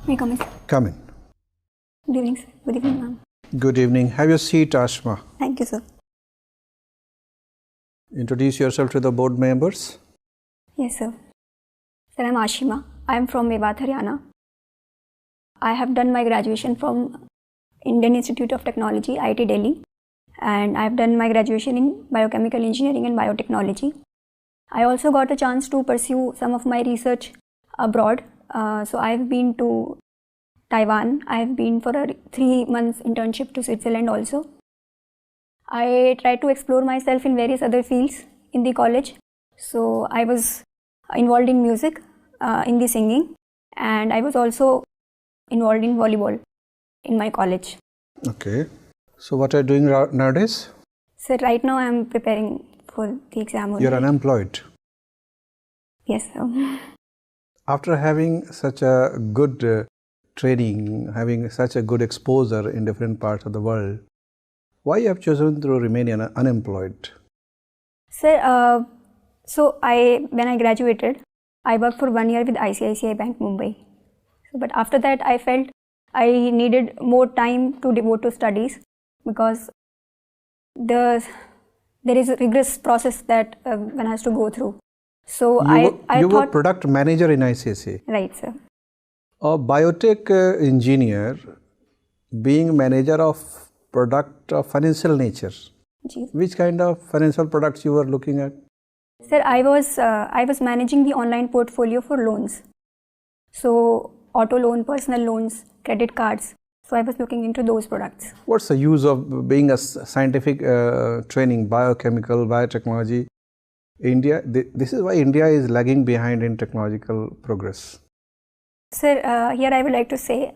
May I come in? Come in. Good evening, sir. Good evening, ma'am. Good evening. Have your seat, Ashma. Thank you, sir. Introduce yourself to the board members. Yes, sir. Sir, I am Ashima. I am from Mewat, Haryana. I have done my graduation from Indian Institute of Technology, IIT Delhi, and I have done my graduation in biochemical engineering and biotechnology. I also got a chance to pursue some of my research abroad. So I have been to Taiwan. I have been for a 3 months internship to Switzerland also. I tried to explore myself in various other fields in the college. So I was involved in music, in the singing, and I was also involved in volleyball in my college. Okay. So what are you doing nowadays? So right now I am preparing for the exam. You're unemployed. Yes, sir. After having such a good training, having such a good exposure in different parts of the world, why you have chosen to remain unemployed? Sir, so when I graduated, I worked for 1 year with ICICI Bank, Mumbai. But after that, I felt I needed more time to devote to studies because there is a rigorous process that one has to go through. So you were product manager in ICICI. Right, sir. A biotech engineer being manager of product of financial nature. Ji. Which kind of financial products you were looking at? Sir, I was managing the online portfolio for loans. So auto loan, personal loans, credit cards. So I was looking into those products. What's the use of being a scientific training, biochemical, biotechnology? India, this is why India is lagging behind in technological progress. Sir, here I would like to say,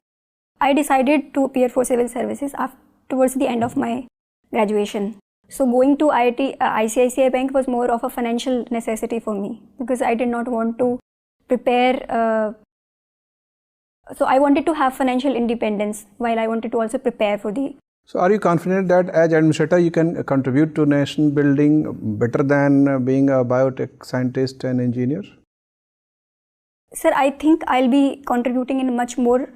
I decided to appear for civil services towards the end of my graduation. So going to ICICI Bank was more of a financial necessity for me because I did not want to prepare. So I wanted to have financial independence while I wanted to also prepare for the. So are you confident that as administrator you can contribute to nation building better than being a biotech scientist and engineer? Sir, I think I'll be contributing in a much more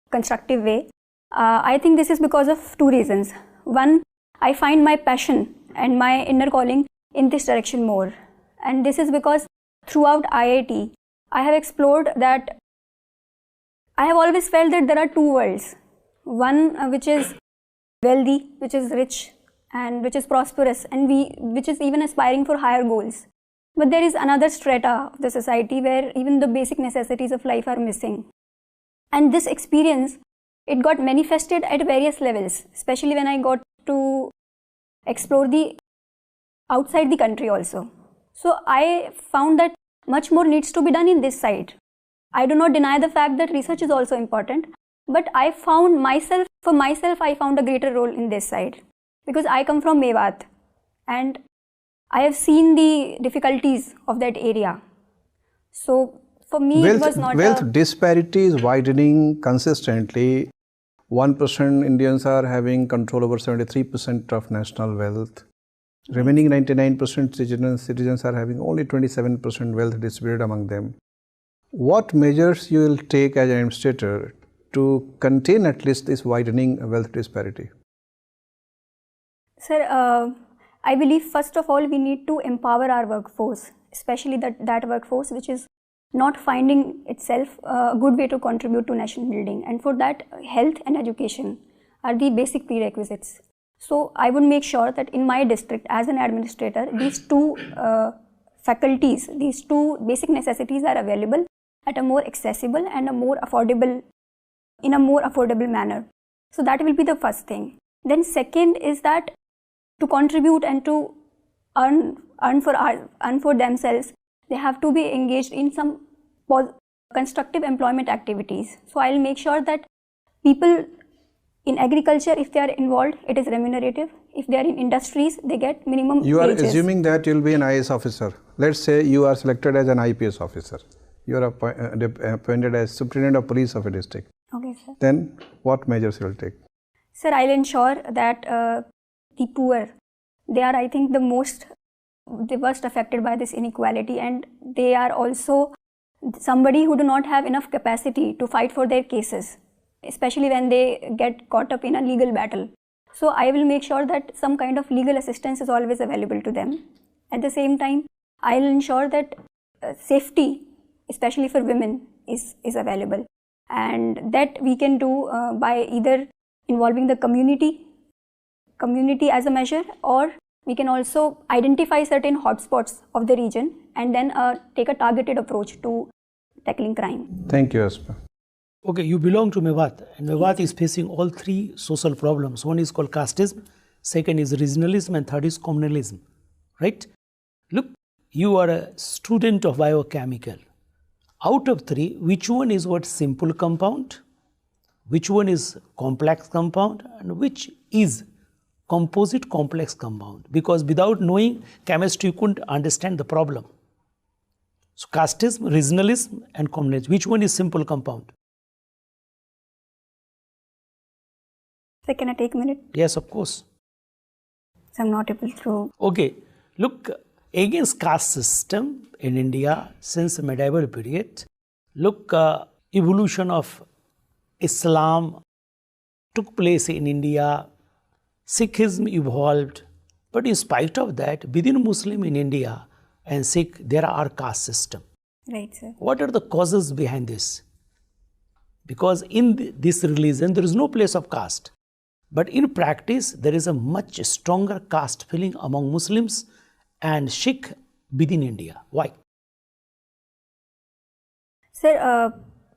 constructive way. I think this is because of 2 reasons. One, I find my passion and my inner calling in this direction more. And this is because throughout IIT, I have explored that I have always felt that there are 2 worlds. One which is wealthy, which is rich and which is prosperous and which is even aspiring for higher goals. But there is another strata of the society where even the basic necessities of life are missing. And this experience, it got manifested at various levels, especially when I got to explore the outside the country also. So I found that much more needs to be done in this side. I do not deny the fact that research is also important, but I found myself I found a greater role in this side because I come from Mewat and I have seen the difficulties of that area. So for me, it was not wealth disparity is widening consistently. 1% Indians are having control over 73% of national wealth. Remaining 99% citizens are having only 27% wealth distributed among them. What measures you will take as an administrator to contain at least this widening wealth disparity? Sir, I believe first of all we need to empower our workforce, especially that workforce which is not finding itself a good way to contribute to nation building, and for that health and education are the basic prerequisites. So I would make sure that in my district as an administrator these 2 faculties, these 2 basic necessities are available at a more accessible and in a more affordable manner. So that will be the first thing. Then second is that to contribute and to earn for themselves, they have to be engaged in some constructive employment activities. So I'll make sure that people in agriculture, if they are involved, it is remunerative. If they are in industries, they get minimum wages. You are assuming that you will be an IAS officer. Let's say you are selected as an IPS officer. You are appointed as superintendent of police of a district. Okay, sir. Then what measures you will take? Sir, I'll ensure that the poor, they are, I think, the worst affected by this inequality, and they are also somebody who do not have enough capacity to fight for their cases, especially when they get caught up in a legal battle. So I will make sure that some kind of legal assistance is always available to them. At the same time, I'll ensure that safety, especially for women, is available, and that we can do by either involving the community as a measure, or we can also identify certain hotspots of the region and then take a targeted approach to tackling crime. Thank you, Aspa. Okay, you belong to Mewat, and Mewat is facing all three social problems. One is called casteism, second is regionalism, and third is communalism, right? Look, you are a student of biochemical. Out of three, which one is what simple compound, which one is complex compound, and which is composite complex compound? Because without knowing chemistry, you couldn't understand the problem. So casteism, regionalism, and communalism, which one is simple compound? So can I take a minute? Yes, of course. So I'm not able to. Okay, look, against caste system in India since the medieval period, look, evolution of Islam took place in India, Sikhism evolved, but in spite of that, within Muslim in India and Sikh, there are caste system. Right, sir. What are the causes behind this? Because in this religion, there is no place of caste. But in practice, there is a much stronger caste feeling among Muslims and Sikh within India. Why? Sir,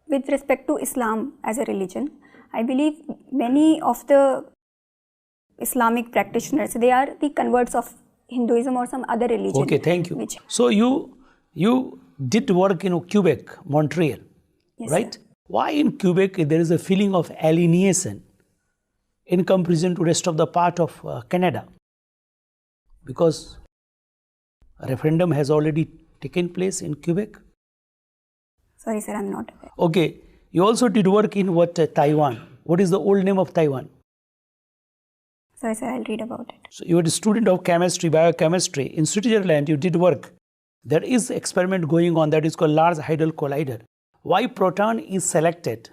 with respect to Islam as a religion, I believe many of the Islamic practitioners, they are the converts of Hinduism or some other religion. Okay, thank you. So you did work in Quebec, Montreal, yes, right? Sir. Why in Quebec there is a feeling of alienation in comparison to rest of the part of Canada? Because a referendum has already taken place in Quebec. Sorry, sir, I'm not aware. Okay, you also did work in Taiwan. What is the old name of Taiwan? Sorry, sir, I'll read about it. So you are a student of chemistry, biochemistry. In Switzerland, you did work. There is experiment going on that is called Large Hadron Collider. Why proton is selected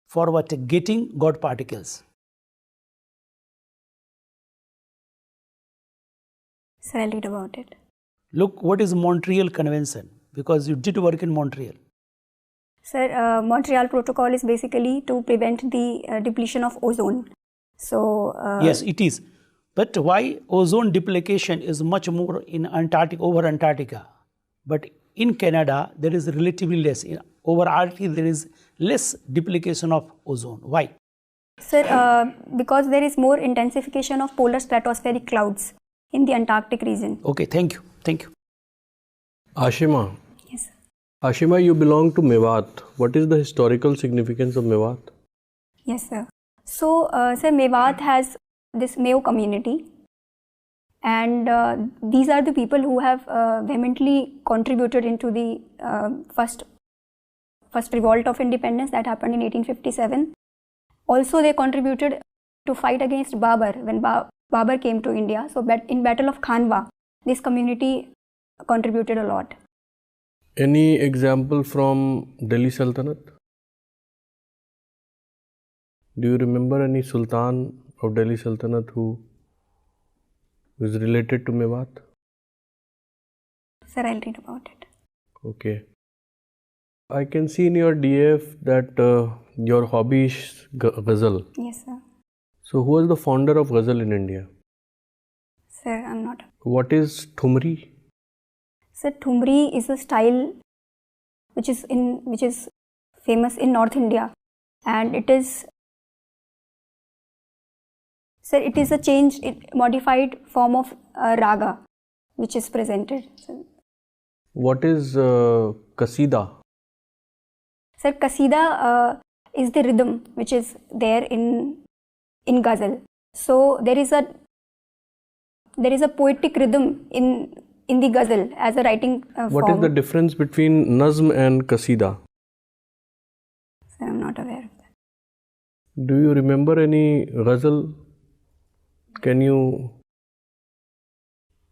for what? Getting God particles. Sir, I'll read about it. Look, what is Montreal Convention? Because you did work in Montreal. Sir, Montreal Protocol is basically to prevent the depletion of ozone. So yes, it is. But why ozone depletion is much more in Antarctica, over Antarctica? But in Canada, there is relatively less. Over Arctic, there is less depletion of ozone. Why? Sir, because there is more intensification of polar stratospheric clouds in the Antarctic region. Okay, thank you. Thank you. Ashima. Yes, sir. Ashima, you belong to Mewat. What is the historical significance of Mewat? Yes, sir. So, sir, Mewat has this Mayo community, and these are the people who have vehemently contributed into the first revolt of independence that happened in 1857. Also, they contributed to fight against Babur when Babur came to India. So, in Battle of Khanwa, this community contributed a lot. Any example from Delhi Sultanate? Do you remember any Sultan of Delhi Sultanate who is related to Mewat? Sir, I'll read about it. Okay. I can see in your DF that your hobby is ghazal. Yes, sir. So who was the founder of ghazal in India? Sir, I'm not. What is Thumri? Sir, Thumri is a style which is famous in North India, and it is a modified form of raga which is presented. What is Kasida? Sir, Kasida is the rhythm which is there in ghazal. So there is a poetic rhythm in the ghazal as a writing form. What is the difference between Nazm and Kasida? Sir, I'm not aware of that. Do you remember any ghazal? Can you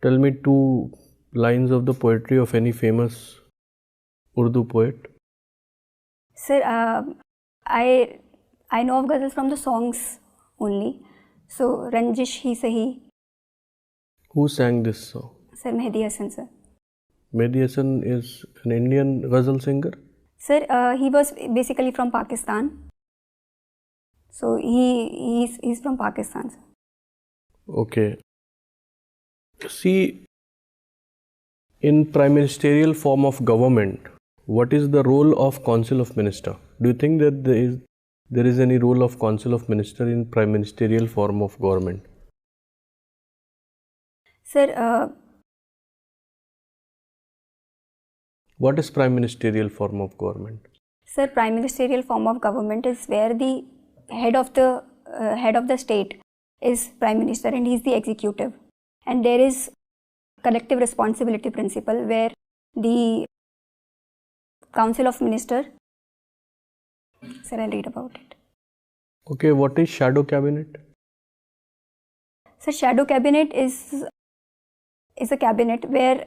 tell me 2 lines of the poetry of any famous Urdu poet? Sir, I know of ghazals from the songs only. So Ranjish Hi Sahi. Who sang this song? Sir, Mehdi Hasan, sir. Mehdi Hasan is an Indian ghazal singer? Sir, he was basically from Pakistan. So he's from Pakistan, sir. Okay. See, in prime ministerial form of government, what is the role of Council of Minister? Do you think that there is any role of Council of Minister in prime ministerial form of government? Sir, What is prime ministerial form of government? Sir, prime ministerial form of government is where the head of the state is prime minister and he is the executive. And there is collective responsibility principle where the Council of Minister. Sir, I'll read about it. Okay, what is shadow cabinet? So shadow cabinet is a cabinet where,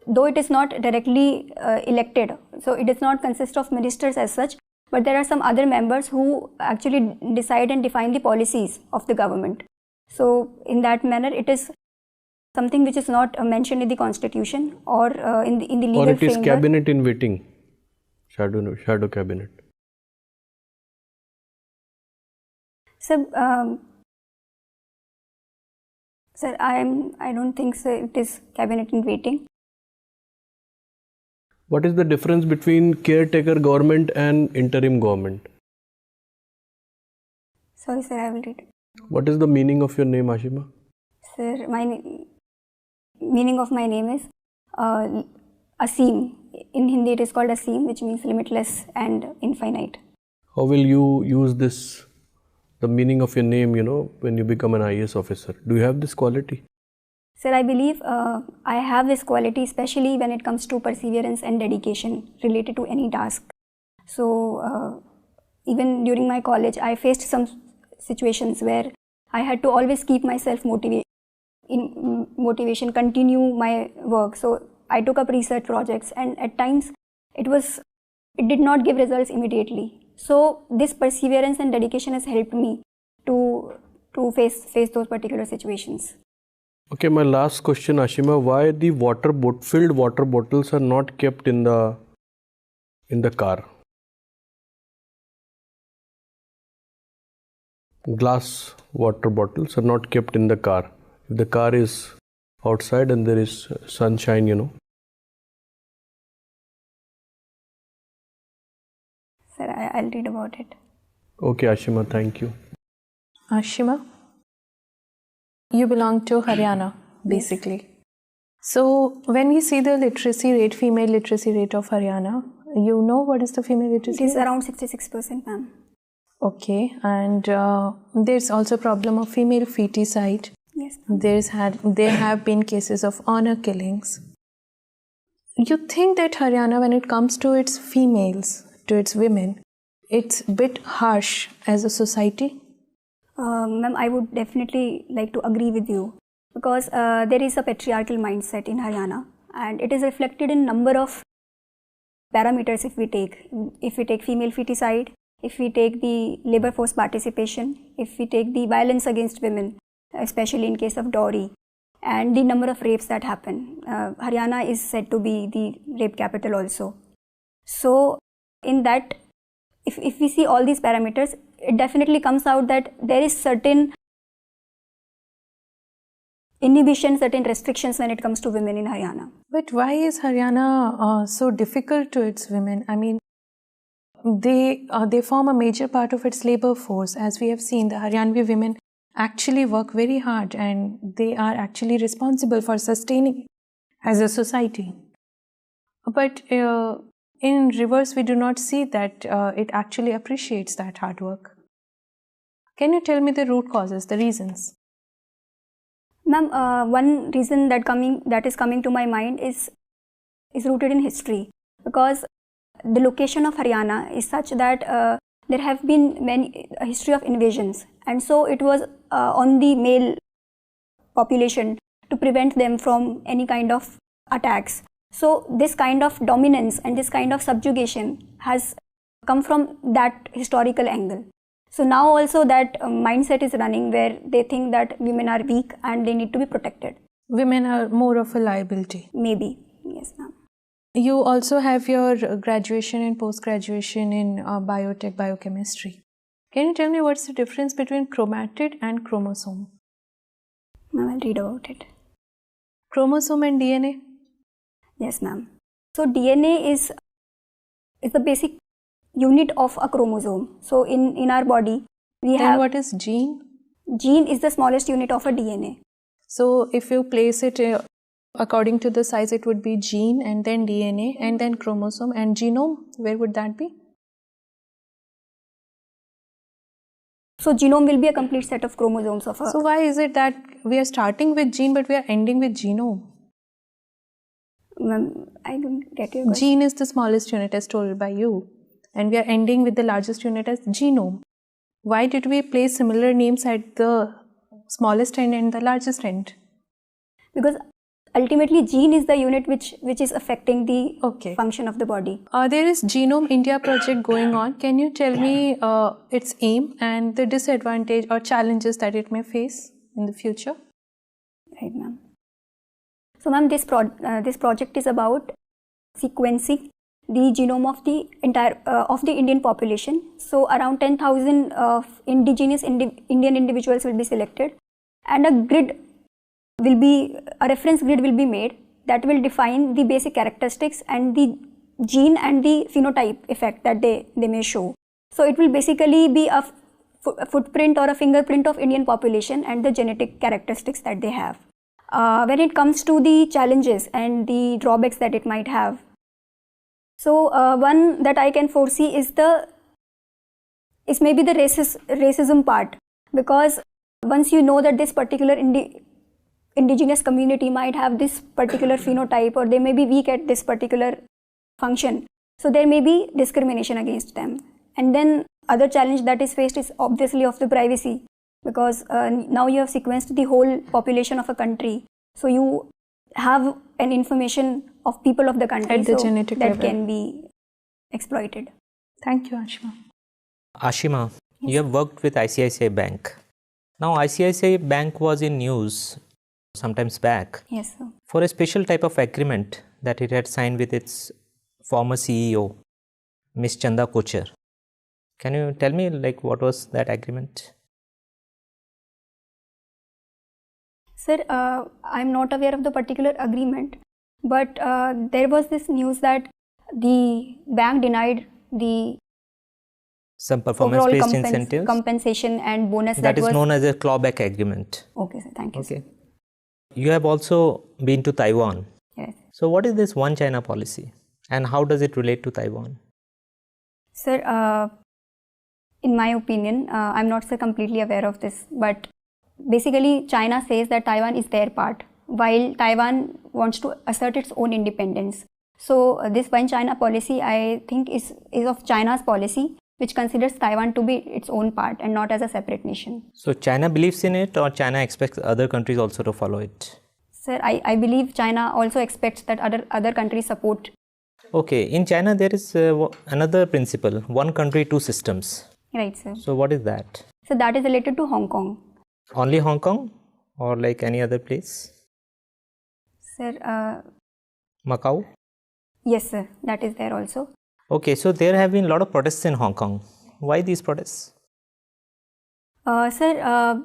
though it is not directly elected, so it does not consist of ministers as such, but there are some other members who actually decide and define the policies of the government. So in that manner, it is something which is not mentioned in the constitution or in the legal framework. Or it is cabinet in waiting, shadow cabinet. Sir, sir, I don't think so. It is cabinet in waiting. What is the difference between caretaker government and interim government? Sorry, sir, I will read. What is the meaning of your name, Ashima? Sir, meaning of my name is Aseem. In Hindi, it is called Aseem, which means limitless and infinite. How will you use this, the meaning of your name, when you become an IAS officer? Do you have this quality? Sir, I believe I have this quality, especially when it comes to perseverance and dedication related to any task. So, even during my college, I faced some situations where I had to always keep myself motivation, continue my work. So, I took up research projects, and at times it did not give results immediately. So, this perseverance and dedication has helped me to face those particular situations. Okay, my last question, Ashima, why the filled water bottles are not kept in the car? Glass water bottles are not kept in the car. If the car is outside and there is sunshine, Sir, I'll read about it. Okay, Ashima, thank you. Ashima, you belong to Haryana, basically. Yes. So, when we see the literacy rate, female literacy rate of Haryana, you know what is the female literacy rate? It is around 66%, ma'am. Okay, and there's also a problem of female feticide. Yes. There have been cases of honor killings. You think that Haryana, when it comes to its females, to its women, it's a bit harsh as a society? Ma'am, I would definitely like to agree with you because there is a patriarchal mindset in Haryana and it is reflected in number of parameters if we take female feticide, if we take the labor force participation, if we take the violence against women, especially in case of dowry, and the number of rapes that happen. Haryana is said to be the rape capital also. So in that, if we see all these parameters, it definitely comes out that there is certain inhibition, certain restrictions when it comes to women in Haryana. But why is Haryana so difficult to its women? I mean, they form a major part of its labor force. As we have seen, the Haryanvi women actually work very hard and they are actually responsible for sustaining as a society. But in reverse, we do not see that it actually appreciates that hard work. Can you tell me the root causes, the reasons? Ma'am, one reason that is coming to my mind is rooted in history, because the location of Haryana is such that there have been a history of invasions, and so it was on the male population to prevent them from any kind of attacks. So this kind of dominance and this kind of subjugation has come from that historical angle. So now also that mindset is running where they think that women are weak and they need to be protected. Women are more of a liability. Maybe, yes ma'am. You also have your graduation and post-graduation in biotech, biochemistry. Can you tell me what's the difference between chromatid and chromosome? Ma'am, I'll read about it. Chromosome and DNA? Yes ma'am. So DNA is the basic unit of a chromosome. So in our body, we Then have... what is gene? Gene is the smallest unit of a DNA. So if you place it according to the size, it would be gene and then DNA and then chromosome and genome. Where would that be? So genome will be a complete set of chromosomes of a... So why is it that we are starting with gene but we are ending with genome? I don't get your question. Gene is the smallest unit as told by you and we are ending with the largest unit as genome. Why did we place similar names at the smallest end and the largest end? Because ultimately gene is the unit which is affecting the function of the body. There is Genome India project going on. Can you tell me its aim and the disadvantage or challenges that it may face in the future? Right ma'am. So ma'am, this project is about sequencing the genome of the entire of the Indian population. So around 10,000 indigenous Indian individuals will be selected, and a reference grid will be made that will define the basic characteristics and the gene and the phenotype effect that they may show. So it will basically be a footprint or a fingerprint of Indian population and the genetic characteristics that they have. When it comes to the challenges and the drawbacks that it might have, so one that I can foresee is maybe the racism part, because once you know that this particular indigenous community might have this particular phenotype or they may be weak at this particular function, so there may be discrimination against them. And then other challenge that is faced is obviously of the privacy, because now you have sequenced the whole population of a country, so you have an information of people of the country at the genetic that level can be exploited. Thank you, Ashima. Ashima, Yes. you have worked with ICICI Bank. Now ICICI Bank was in news sometimes back Yes, sir. for a special type of agreement that it had signed with its former CEO, Ms. Chanda Kochar. Can you tell me what was that agreement? Sir, I'm not aware of the particular agreement, but there was this news that the bank denied the Some performance-based incentives? compensation and bonus That is was known as a clawback agreement. Okay, sir. Thank you. Okay. You have also been to Taiwan. Yes. So what is this One China policy and how does it relate to Taiwan? Sir, in my opinion, I'm not so completely aware of this, but basically China says that Taiwan is their part, while Taiwan wants to assert its own independence. So this One China policy, I think, is of China's policy, which considers Taiwan to be its own part and not as a separate nation. So China believes in it or China expects other countries also to follow it? Sir, I believe China also expects that other countries support. Okay, in China there is another principle, one country, two systems. Right, sir. So what is that? So that is related to Hong Kong. Only Hong Kong or like any other place? Sir, Macau? yes, sir. That is there also. Okay, so there have been a lot of protests in Hong Kong. Why these protests? Sir,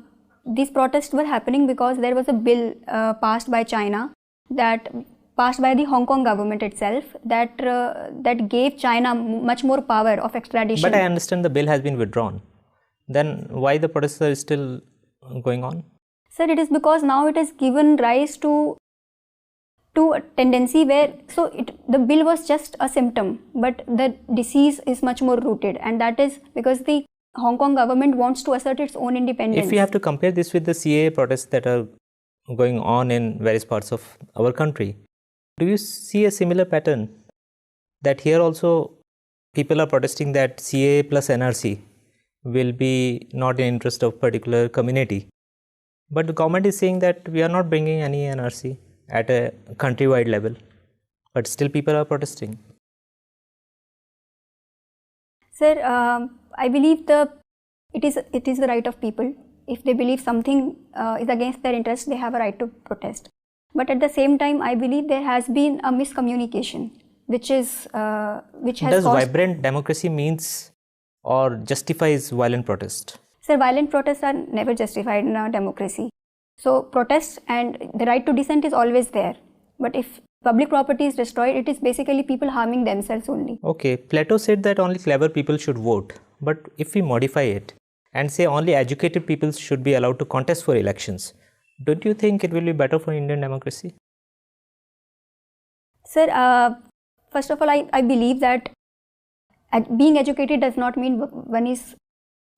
these protests were happening because there was a bill passed by China, that passed by the Hong Kong government itself, that gave China much more power of extradition. But I understand the bill has been withdrawn. Then why the protests are still going on? Sir, it is because now it has given rise to a tendency where, the bill was just a symptom, but the disease is much more rooted, and that is because the Hong Kong government wants to assert its own independence. If we have to compare this with the CAA protests that are going on in various parts of our country, do you see a similar pattern that here also people are protesting that CAA plus NRC will be not in interest of particular community, but the government is saying that we are not bringing any NRC at a countrywide level, but still people are protesting? Sir, I believe it is the right of people. If they believe something is against their interest, they have a right to protest. But at the same time, I believe there has been a miscommunication, which has Does vibrant democracy means or justifies violent protest? Sir, violent protests are never justified in a democracy. So protests and the right to dissent is always there. But if public property is destroyed, it is basically people harming themselves only. Okay, Plato said that only clever people should vote. But if we modify it and say only educated people should be allowed to contest for elections, don't you think it will be better for Indian democracy? Sir, first of all, I believe that being educated does not mean one is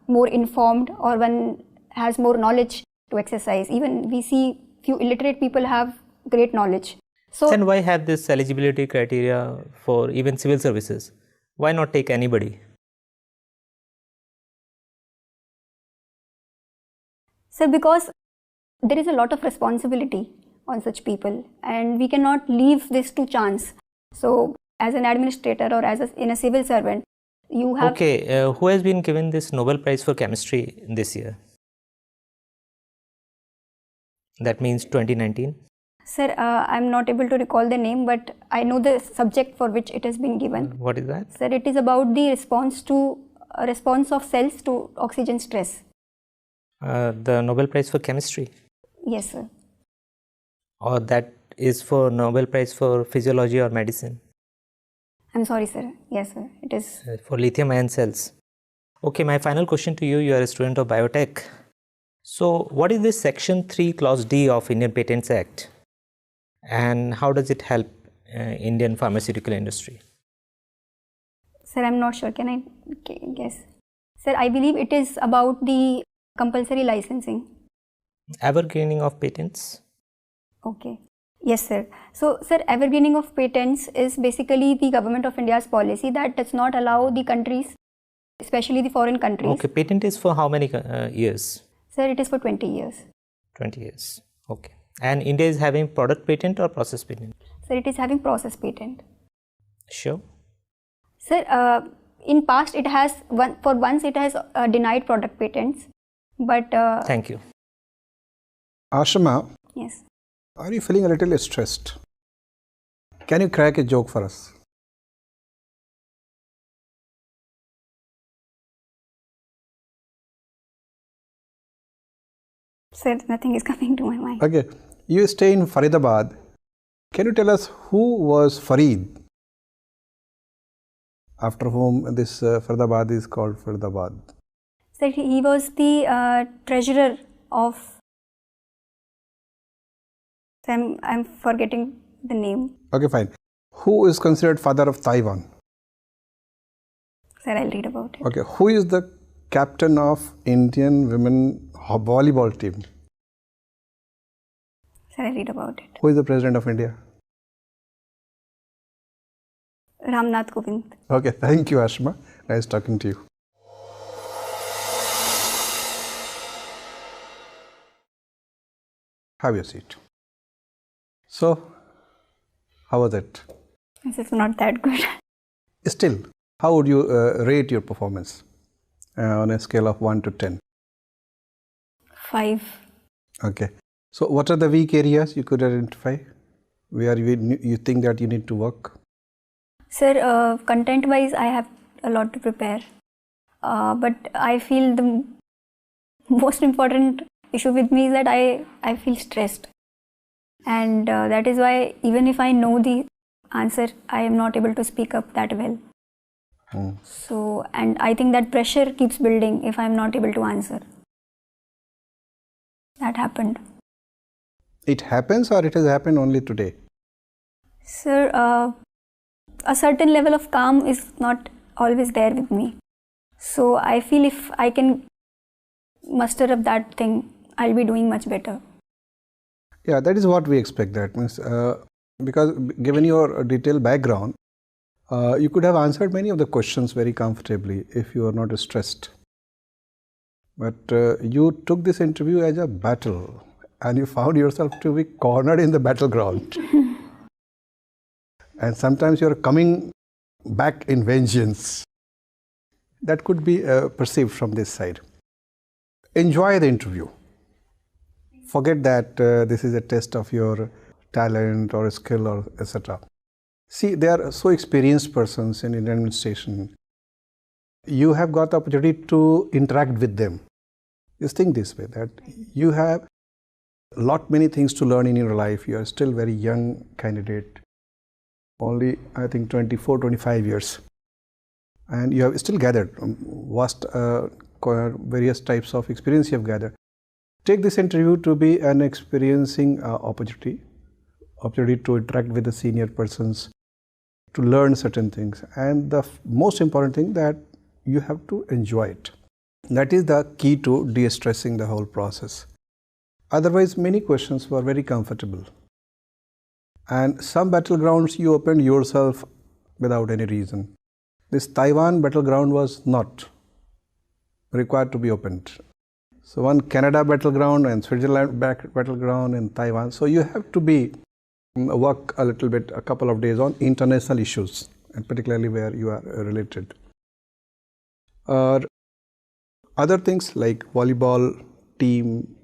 more informed or one has more knowledge to exercise. Even we see few illiterate people have great knowledge. So then why have this eligibility criteria for even civil services? Why not take anybody? Sir, because there is a lot of responsibility on such people and we cannot leave this to chance. So as an administrator or in a civil servant, you have... Okay, who has been given this Nobel Prize for Chemistry this year? That means 2019. Sir, I'm not able to recall the name, but I know the subject for which it has been given. What is that? Sir, it is about the response of cells to oxygen stress. The Nobel Prize for Chemistry? Yes, sir. Or that is for Nobel Prize for Physiology or Medicine? I'm sorry, sir. Yes, sir. It is for lithium ion cells. Okay, my final question to you. You are a student of biotech. So what is this section 3 clause D of Indian Patents Act and how does it help Indian pharmaceutical industry? Sir, I'm not sure. Can I guess? Sir, I believe it is about the compulsory licensing. Evergreening of patents? Okay. Yes, sir. So, sir, evergreening of patents is basically the government of India's policy that does not allow the countries, especially the foreign countries. Okay, patent is for how many years? Sir, it is for 20 years. 20 years. Okay. And India is having product patent or process patent? Sir, it is having process patent. Sure. Sir, in past it has once it has denied product patents, but thank you. Ashima, yes. Are you feeling a little stressed? Can you crack a joke for us? Sir, nothing is coming to my mind. Okay, you stay in Faridabad. Can you tell us who was Farid, after whom this Faridabad is called Faridabad? Sir, he was the treasurer of... I'm forgetting the name. Okay, fine. Who is considered father of Taiwan? Sir, I'll read about it. Okay, who is the captain of Indian women volleyball team? Sir, I'll read about it. Who is the president of India? Ramnath Kovind. Okay, thank you, Ashima. Nice talking to you. Have your seat. So, how was it? This is not that good. Still, how would you rate your performance on a scale of 1 to 10? 5. Okay. So, what are the weak areas you could identify where you think that you need to work? Sir, content-wise, I have a lot to prepare. But I feel the most important issue with me is that I feel stressed. And that is why even if I know the answer, I am not able to speak up that well. So, and I think that pressure keeps building if I am not able to answer. That happened. It happens or it has happened only today? Sir, a certain level of calm is not always there with me. So I feel if I can muster up that thing, I'll be doing much better. Yeah, that is what we expect. That means because given your detailed background, you could have answered many of the questions very comfortably if you are not stressed. But you took this interview as a battle and you found yourself to be cornered in the battleground. And sometimes you are coming back in vengeance. That could be perceived from this side. Enjoy the interview. Forget that this is a test of your talent or skill or etc. See, they are so experienced persons in Indian administration. You have got the opportunity to interact with them. Just think this way, that you have many things to learn in your life. You are still very young candidate, only I think 24, 25 years. And you have still gathered vast various types of experience you have gathered. Take this interview to be an experiencing opportunity to interact with the senior persons, to learn certain things. And the most important thing, that you have to enjoy it. That is the key to de-stressing the whole process. Otherwise, many questions were very comfortable. And some battlegrounds you opened yourself without any reason. This Taiwan battleground was not required to be opened. So one Canada battleground and Switzerland battleground and Taiwan. So you have to work a little bit, a couple of days on international issues, and particularly where you are related. Other things like volleyball team,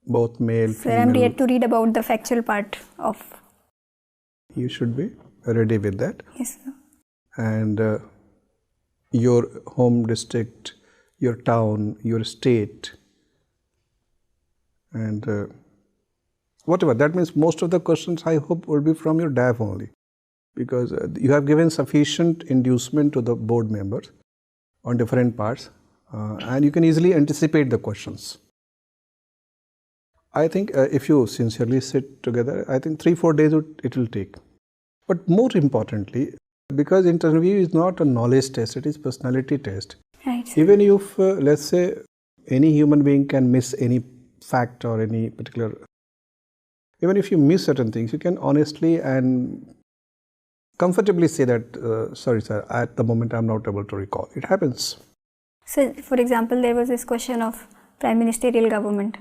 both male, female. I'm yet to read about the factual part of. You should be ready with that. Yes, sir. And your home district, your town, your state, and whatever. That means most of the questions, I hope, will be from your DAF only, because you have given sufficient inducement to the board members on different parts, and you can easily anticipate the questions. I think if you sincerely sit together, I think 3-4 days it will take. But more importantly, because interview is not a knowledge test, it is personality test. Right. Even if, let's say, any human being can miss any fact or any particular, even if you miss certain things, you can honestly and comfortably say that, sorry sir, at the moment I'm not able to recall. It happens. So, for example, there was this question of prime ministerial government.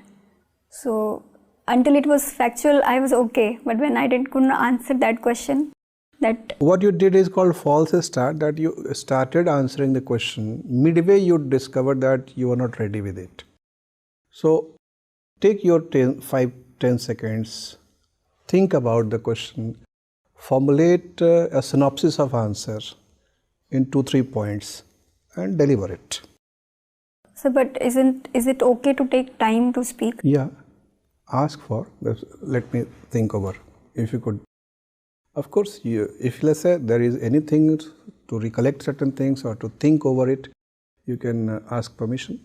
So, until it was factual, I was okay. But when I couldn't answer that question, what you did is called false start, that you started answering the question. Midway, you discovered that you are not ready with it. So, take your 5-10 seconds, think about the question, formulate a synopsis of answer in 2-3 points and deliver it. So, but is it okay to take time to speak? Yeah, ask for, let me think over, if you could. Of course, if let's say there is anything to recollect certain things or to think over it, you can ask permission.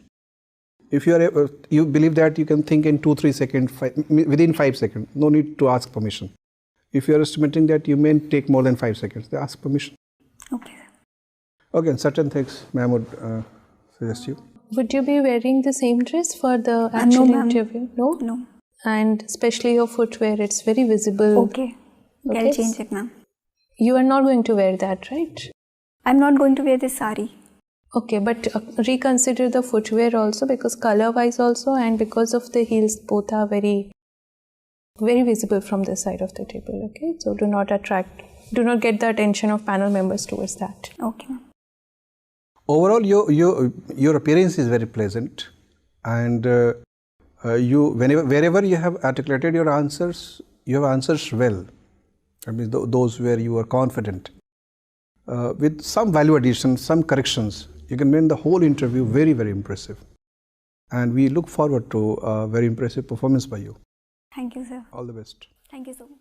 If you believe that you can think in 2-3 seconds, within 5 seconds, no need to ask permission. If you are estimating that you may take more than 5 seconds, then ask permission. Okay. Okay, certain things, ma'am would suggest you. Would you be wearing the same dress for the actual interview? No? No. And especially your footwear, it's very visible. Okay. I'll change it, ma'am. You are not going to wear that, right? I'm not going to wear this sari. Okay, but reconsider the footwear also, because color-wise also and because of the heels, both are very, very visible from this side of the table, okay? So do not get the attention of panel members towards that. Okay, ma'am. Overall, your appearance is very pleasant, and wherever you have articulated your answers, you have answers well. That means those where you are confident. With some value addition, some corrections, you can make the whole interview very, very impressive. And we look forward to a very impressive performance by you. Thank you, sir. All the best. Thank you so much.